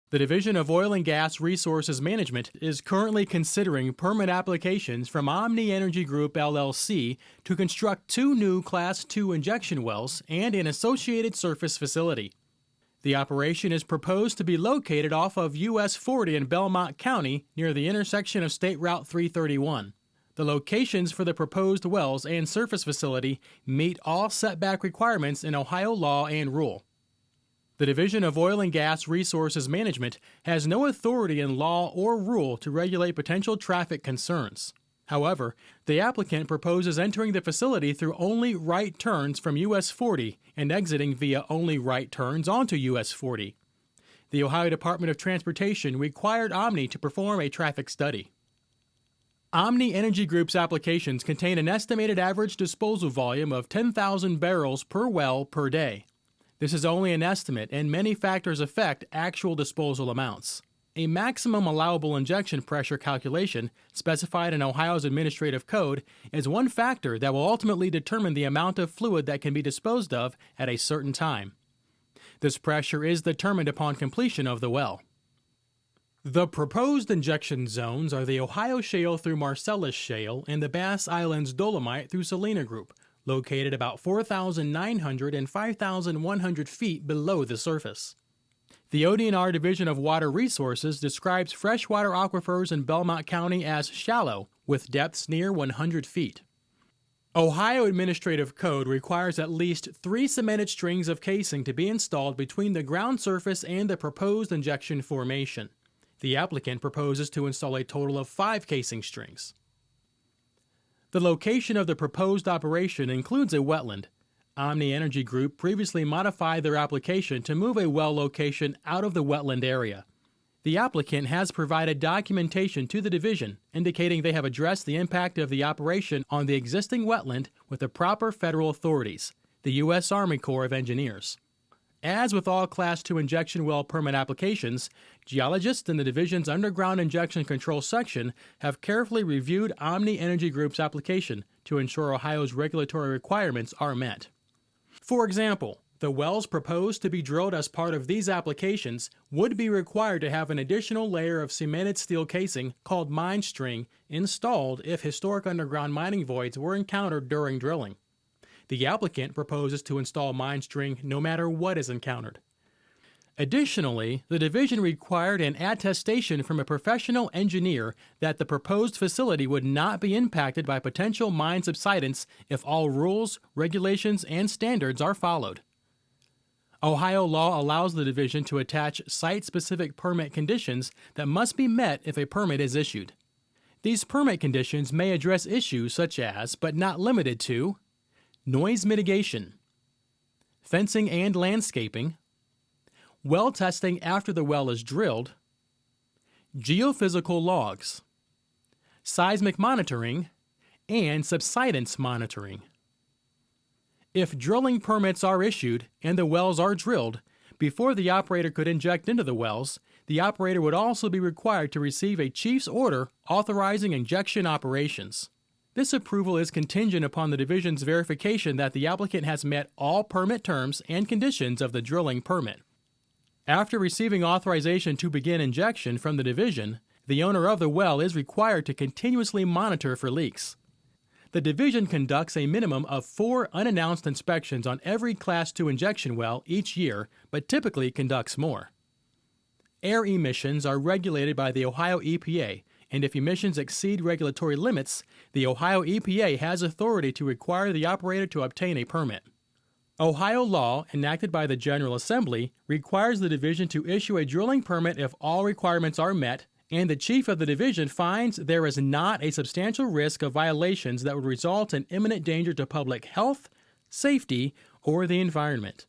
The Division of Oil and Gas Resources Management is currently considering permit applications from Omni Energy Group LLC to construct 2 new Class II injection wells and an associated surface facility. The operation is proposed to be located off of US 40 in Belmont County near the intersection of State Route 331. The locations for the proposed wells and surface facility meet all setback requirements in Ohio law and rule. The Division of Oil and Gas Resources Management has no authority in law or rule to regulate potential traffic concerns. However, the applicant proposes entering the facility through only right turns from US 40 and exiting via only right turns onto US 40. The Ohio Department of Transportation required Omni to perform a traffic study. Omni Energy Group's applications contain an estimated average disposal volume of 10,000 barrels per well per day. This is only an estimate, and many factors affect actual disposal amounts. A maximum allowable injection pressure calculation, specified in Ohio's administrative code, is one factor that will ultimately determine the amount of fluid that can be disposed of at a certain time. This pressure is determined upon completion of the well. The proposed injection zones are the Ohio Shale through Marcellus Shale and the Bass Islands Dolomite through Salina Group, located about 4,900 and 5,100 feet below the surface. The OhioDNR Division of Water Resources describes freshwater aquifers in Belmont County as shallow, with depths near 100 feet. Ohio Administrative Code requires at least 3 cemented strings of casing to be installed between the ground surface and the proposed injection formation. The applicant proposes to install a total of 5 casing strings. The location of the proposed operation includes a wetland. Omni Energy Group previously modified their application to move a well location out of the wetland area. The applicant has provided documentation to the division indicating they have addressed the impact of the operation on the existing wetland with the proper federal authorities, the U.S. Army Corps of Engineers. As with all Class II injection well permit applications, geologists in the division's Underground Injection Control section have carefully reviewed Omni Energy Group's application to ensure Ohio's regulatory requirements are met. For example, the wells proposed to be drilled as part of these applications would be required to have an additional layer of cemented steel casing called mine string installed if historic underground mining voids were encountered during drilling. The applicant proposes to install mine string no matter what is encountered. Additionally, the division required an attestation from a professional engineer that the proposed facility would not be impacted by potential mine subsidence if all rules, regulations, and standards are followed. Ohio law allows the division to attach site-specific permit conditions that must be met if a permit is issued. These permit conditions may address issues such as, but not limited to, noise mitigation, fencing and landscaping, well testing after the well is drilled, geophysical logs, seismic monitoring, and subsidence monitoring. If drilling permits are issued and the wells are drilled, before the operator could inject into the wells, the operator would also be required to receive a chief's order authorizing injection operations. This approval is contingent upon the division's verification that the applicant has met all permit terms and conditions of the drilling permit. After receiving authorization to begin injection from the division, the owner of the well is required to continuously monitor for leaks. The division conducts a minimum of 4 unannounced inspections on every Class II injection well each year, but typically conducts more. Air emissions are regulated by the Ohio EPA, and if emissions exceed regulatory limits, the Ohio EPA has authority to require the operator to obtain a permit. Ohio law, enacted by the General Assembly, requires the division to issue a drilling permit if all requirements are met, and the chief of the division finds there is not a substantial risk of violations that would result in imminent danger to public health, safety, or the environment.